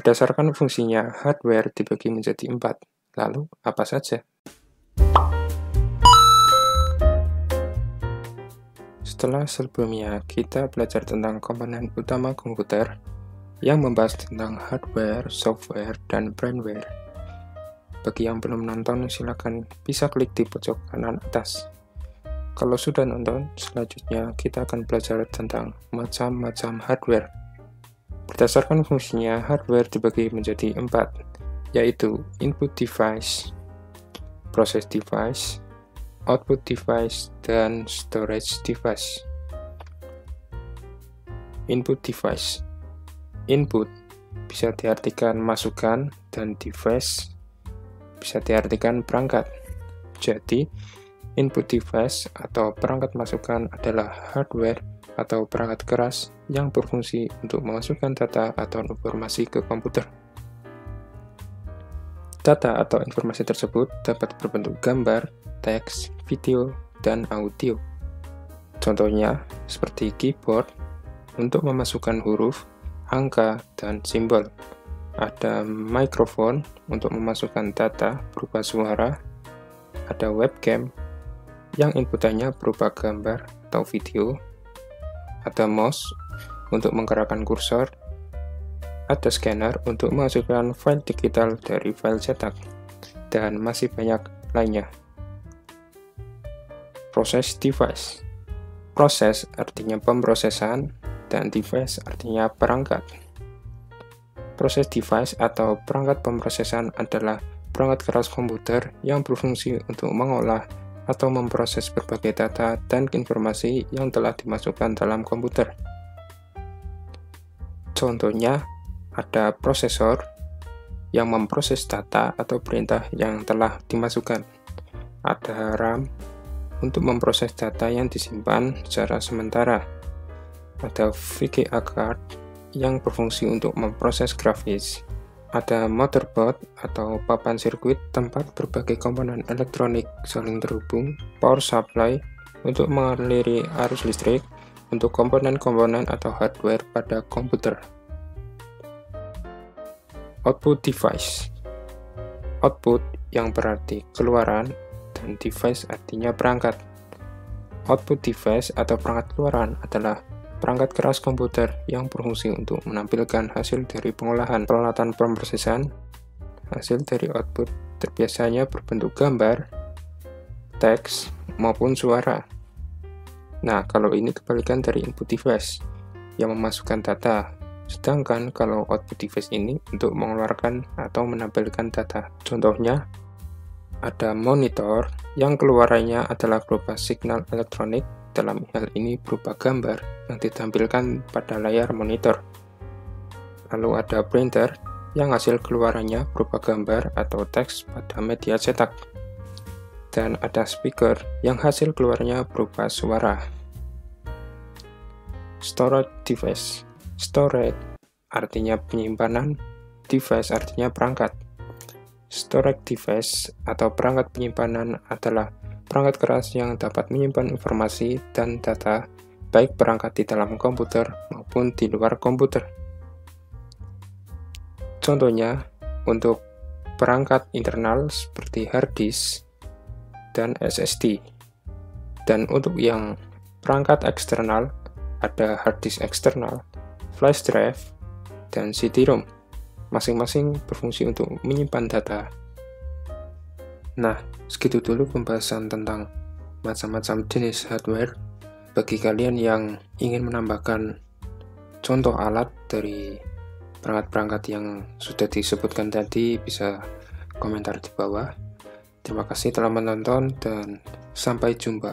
Berdasarkan fungsinya, hardware dibagi menjadi 4. Lalu, apa saja? Setelah sebelumnya kita belajar tentang komponen utama komputer yang membahas tentang hardware, software, dan firmware. Bagi yang belum nonton, silakan bisa klik di pojok kanan atas. Kalau sudah nonton, selanjutnya kita akan belajar tentang macam-macam hardware. Berdasarkan fungsinya, hardware dibagi menjadi 4, yaitu input device, process device, output device, dan storage device. Input device. Input bisa diartikan masukan dan device bisa diartikan perangkat. Jadi, input device atau perangkat masukan adalah hardware atau perangkat keras yang berfungsi untuk memasukkan data atau informasi ke komputer. Data atau informasi tersebut dapat berbentuk gambar, teks, video, dan audio. Contohnya, seperti keyboard untuk memasukkan huruf, angka, dan simbol. Ada mikrofon untuk memasukkan data berupa suara. Ada webcam yang inputannya berupa gambar atau video. Ada mouse untuk menggerakkan kursor. Ada scanner untuk memasukkan file digital dari file cetak. Dan masih banyak lainnya. Process device. Proses artinya pemrosesan dan device artinya perangkat. Proses device atau perangkat pemrosesan adalah perangkat keras komputer yang berfungsi untuk mengolah atau memproses berbagai data dan informasi yang telah dimasukkan dalam komputer. Contohnya, ada prosesor yang memproses data atau perintah yang telah dimasukkan. Ada RAM untuk memproses data yang disimpan secara sementara. Ada VGA card yang berfungsi untuk memproses grafis. Ada motherboard atau papan sirkuit tempat berbagai komponen elektronik saling terhubung, power supply untuk mengaliri arus listrik untuk komponen-komponen atau hardware pada komputer. Output device. Output yang berarti keluaran dan device artinya perangkat. Output device atau perangkat keluaran adalah perangkat keras komputer yang berfungsi untuk menampilkan hasil dari pengolahan peralatan pemrosesan. Hasil dari output terbiasanya berbentuk gambar, teks, maupun suara. Nah, kalau ini kebalikan dari input device yang memasukkan data, sedangkan kalau output device ini untuk mengeluarkan atau menampilkan data. Contohnya, ada monitor yang keluarannya adalah berupa signal elektronik. Dalam hal ini berupa gambar yang ditampilkan pada layar monitor. Lalu ada printer yang hasil keluarannya berupa gambar atau teks pada media cetak. Dan ada speaker yang hasil keluarnya berupa suara. Storage device. Storage artinya penyimpanan, device artinya perangkat. Storage device atau perangkat penyimpanan adalah perangkat keras yang dapat menyimpan informasi dan data, baik perangkat di dalam komputer maupun di luar komputer. Contohnya, untuk perangkat internal seperti hard disk dan SSD. Dan untuk yang perangkat eksternal, ada hard disk eksternal, flash drive, dan CD-ROM. Masing-masing berfungsi untuk menyimpan data. Nah, segitu dulu pembahasan tentang macam-macam jenis hardware. Bagi kalian yang ingin menambahkan contoh alat dari perangkat-perangkat yang sudah disebutkan tadi, bisa komentar di bawah. Terima kasih telah menonton dan sampai jumpa.